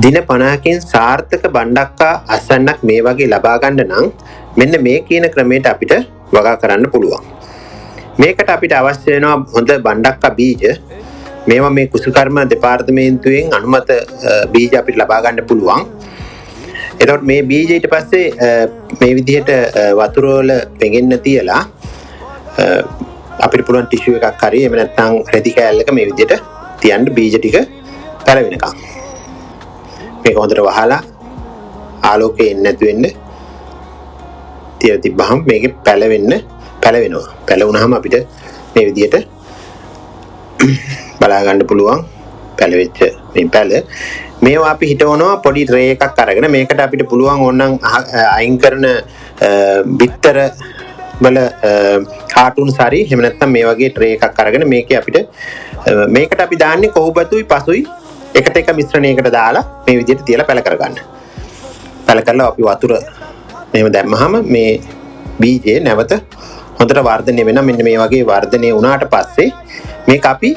දින 50කින් සාර්ථක බණ්ඩක්කා අසන්නක් මේ වගේ ලබා ගන්න නම් මෙන්න මේ කියන ක්‍රමයට අපිට වගා කරන්න පුළුවන්. මේකට අපිට අවශ්‍ය වෙනවා හොඳ බණ්ඩක්කා බීජ. මේවා මේ කුසකර්ම දෙපාර්තමේන්තුවෙන් අනුමත බීජ අපිට ලබා ගන්න පුළුවන්. එතකොට මේ බීජ ඊට පස්සේ මේ විදිහට වතුර වල පෙඟෙන්න තියලා අපිට පුළුවන් ටිෂු එකක් හරි එහෙම නැත්නම් රෙදි කෑල්ලක මේ විදිහට තියන්න බීජ ටික පැලවෙනකම්. මේක හොඳට වහලා ආලෝකය එන්නේ නැතු වෙන්න තියලා තිබ්බහම මේකේ පැලවෙනවා. පැලවුනහම අපිට මේ විදිහට බලා ගන්න පුළුවන් පැලවෙච්ච මේ පැල. මේවා අපි හිටවනවා පොඩි ට්‍රේ එකක් අරගෙන. මේකට අපිට පුළුවන් ඕනනම් අයින් කරන බිත්තර වල කාටුන්ස් හරි එහෙම නැත්නම් මේ වගේ ට්‍රේ එකක් අරගෙන මේකේ අපිට මේකට අපි දාන්නේ කොහොබතුයි පසුයි එකට එක මිශ්‍රණයකට දාලා මේ විදිහට තියලා පැල කරගන්න. පැල කරලා අපි වතුර මෙහෙම දැම්මහම මේ බීජේ නැවත හොඳට වර්ධනය වෙනවා. මෙන්න මේ වගේ වර්ධනය වුණාට පස්සේ මේක අපි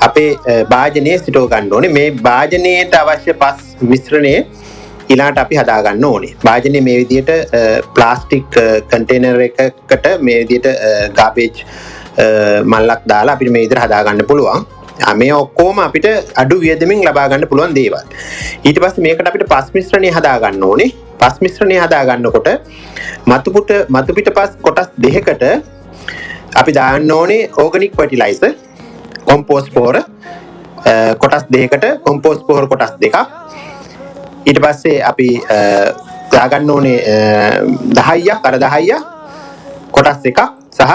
අපේ භාජනයේ සිටව ගන්න ඕනේ. මේ භාජනයේට අවශ්‍ය පස් මිශ්‍රණය ඊළාට අපි හදා ගන්න ඕනේ. භාජනයේ මේ විදිහට ප්ලාස්ටික් කන්ටේනර් එකකට මේ විදිහට ගාබේජ් මල්ලක් දාලා අපිට මේ විදිහට හදා ගන්න පුළුවන්. මේ ඔක්කොම අපිට අඩු වියදමින් ලබා ගන්න පුළුවන් දේවල්. ඊට පස්සේ මේකට අපිට පස් මිශ්‍රණය හදා ගන්න ඕනේ. පස් මිශ්‍රණය හදා ගන්නකොට මතු පිට පස් කොටස් දෙකකට අපි දාන්න ඕනේ ඕගනික් ෆර්ටිලයිසර් කොම්පෝස්ට් පොහොර කොටස් දෙකකට කොම්පෝස්ට් පොහොර කොටස් දෙකක්. ඊට පස්සේ අපි දාගන්න ඕනේ 10ක් අර 10 කොටස් එකක් සහ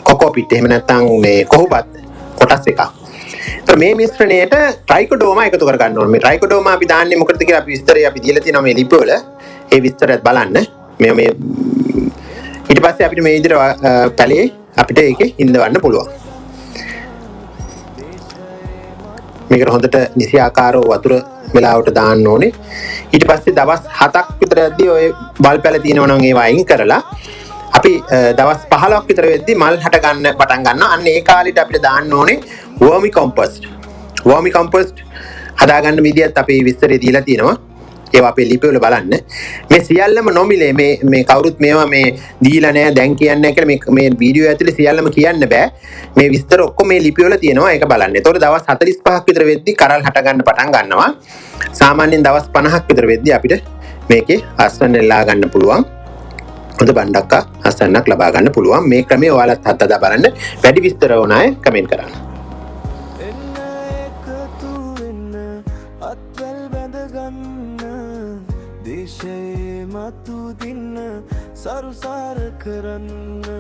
කොකෝපිට් එහෙම නැත්නම් මේ කොහොබත් කොටස් එකක්. તો මේ මිශ්‍රණයට ට්‍රයිකොඩර්මා එකතු කර ගන්න ඕනේ. මේ ට්‍රයිකොඩර්මා අපි දාන්නේ මොකටද කියලා අපි විස්තරය අපි දීලා තියෙනවා මේ ලිපි වල. ඒ විස්තරයත් බලන්න. මේ ඊට පස්සේ අපිට මේ විදිහට පැලේ අපිට ඒකේ ඉඳවන්න පුළුවන්. මේකට හොඳට නිසි ආකාරව වතුර වෙලාවට දාන්න ඕනේ. ඊට පස්සේ දවස් 7ක් විතර යද්දී ඔය බල් පැල තියෙනවා නම් ඒවා අයින් කරලා අපි දවස් 15ක් විතර වෙද්දී මල් හට ගන්න පටන් ගන්නවා. අන්න ඒ කාලෙට අපිට දාන්න ඕනේ වර්මි කොම්පෝස්ට්. වර්මි කොම්පෝස්ට් හදාගන්න විදිහත් අපේ විස්තරේ දීලා තියෙනවා. ඒවා අපේ ලිපි වල බලන්න. මේ සියල්ලම නොමිලේ මේ කවුරුත් මේවා මේ දීලා නැහැ දැන් කියන්නේ නැහැ කියලා මේ වීඩියෝ ඇතුලේ සියල්ලම කියන්න බෑ. මේ විස්තර ඔක්කොම මේ ලිපි වල තියෙනවා. ඒක බලන්න. ඒතකොට දවස් 45ක් විතර වෙද්දී කරල් හට ගන්න පටන් ගන්නවා. සාමාන්‍යයෙන් දවස් 50ක් විතර වෙද්දී අපිට මේකේ අස්වැන්න එල්ලා ගන්න පුළුවන්. හොඳ බණ්ඩක්කා අසන්නක් ලබා ගන්න පුළුවන්. මේ ක්‍රමය ඔයාලත් හදලා බලන්න. වැඩි විස්තර ඕන අය කමෙන්ට් කරන්න. දේශයේ මතු දින්න සරුසාර කරන්න